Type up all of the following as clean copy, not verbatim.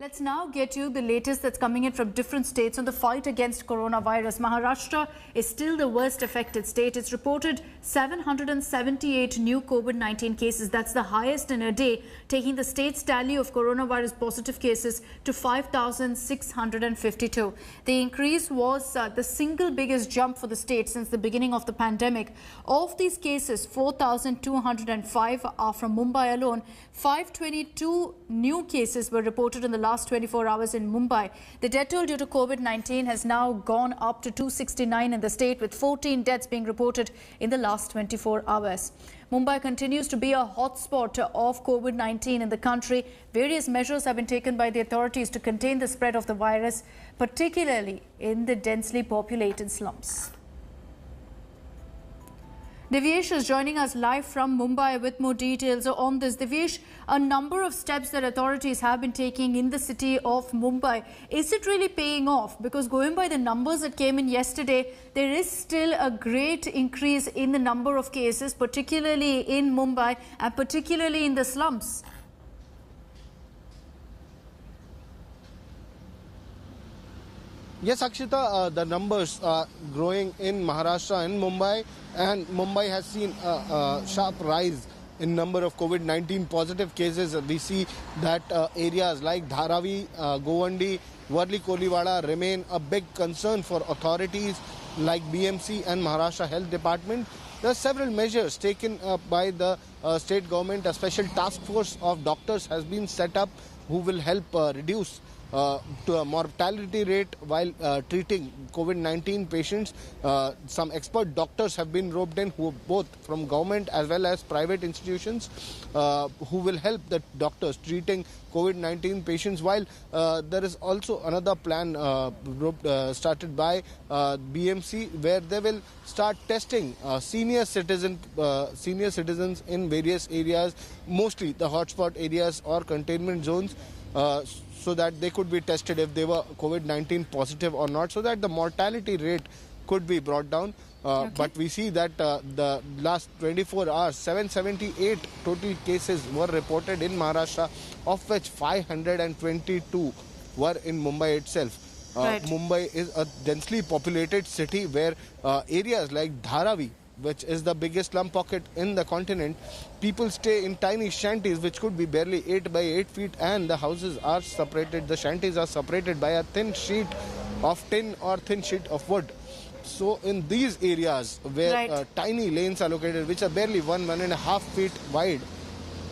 Let's now get you the latest that's coming in from different states on the fight against coronavirus. Maharashtra is still the worst affected state. It's reported 778 new COVID-19 cases. That's the highest in a day, taking the state's tally of coronavirus positive cases to 5,652. The increase was the single biggest jump for the state since the beginning of the pandemic. Of these cases, 4,205 are from Mumbai alone. 522 new cases were reported in the last 24 hours in Mumbai. The death toll due to COVID-19 has now gone up to 269 in the state, with 14 deaths being reported in the last 24 hours. Mumbai continues to be a hotspot of COVID-19 in the country. Various measures have been taken by the authorities to contain the spread of the virus, particularly in the densely populated slums. Divyesh is joining us live from Mumbai with more details on this. Divyesh, a number of steps that authorities have been taking in the city of Mumbai. Is it really paying off? Because going by the numbers that came in yesterday, there is still a great increase in the number of cases, particularly in Mumbai and particularly in the slums. Yes, Akshita, the numbers are growing in Maharashtra and Mumbai, and Mumbai has seen a sharp rise in number of COVID-19 positive cases. We see that areas like Dharavi, Govandi, Worli Koliwada remain a big concern for authorities like BMC and Maharashtra Health Department. There are several measures taken by the state government. A special task force of doctors has been set up who will help reduce to a mortality rate while treating COVID-19 patients. Some expert doctors have been roped in, who both from government as well as private institutions, who will help the doctors treating COVID-19 patients, while there is also another plan started by BMC, where they will start testing senior citizens in various areas, mostly the hotspot areas or containment zones, so that they could be tested if they were COVID-19 positive or not, so that the mortality rate could be brought down. But we see that the last 24 hours, 778 total cases were reported in Maharashtra, of which 522 were in Mumbai itself. Mumbai is a densely populated city where areas like Dharavi, which is the biggest slum pocket in the continent, people stay in tiny shanties which could be barely 8 by 8 feet, and the houses are separated, the shanties are separated by a thin sheet of tin or thin sheet of wood. So in these areas where tiny lanes are located, which are barely 1.5 feet wide,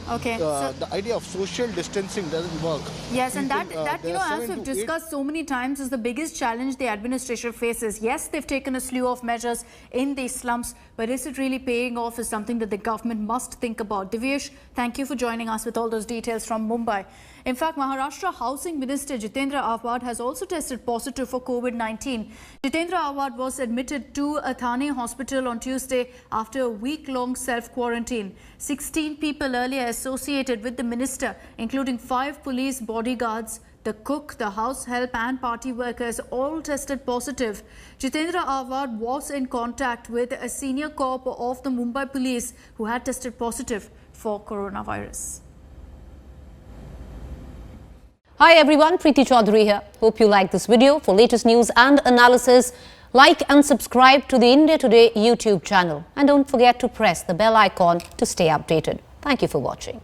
the idea of social distancing doesn't work. Yes, and that as we've discussed so many times, is the biggest challenge the administration faces. Yes, they've taken a slew of measures in these slums, but is it really paying off is something that the government must think about. Divyesh, thank you for joining us with all those details from Mumbai. In fact, Maharashtra Housing Minister Jitendra Ahwad has also tested positive for COVID-19. Jitendra Ahwad was admitted to a Thane hospital on Tuesday after a week-long self-quarantine. 16 people earlier associated with the minister, including 5 police bodyguards, the cook, the house help and party workers, all tested positive. Jitendra Ahwad was in contact with a senior cop of the Mumbai police who had tested positive for coronavirus. Hi everyone, Preeti Chaudhary here. Hope you like this video. For latest news and analysis, like and subscribe to the India Today YouTube channel. And don't forget to press the bell icon to stay updated. Thank you for watching.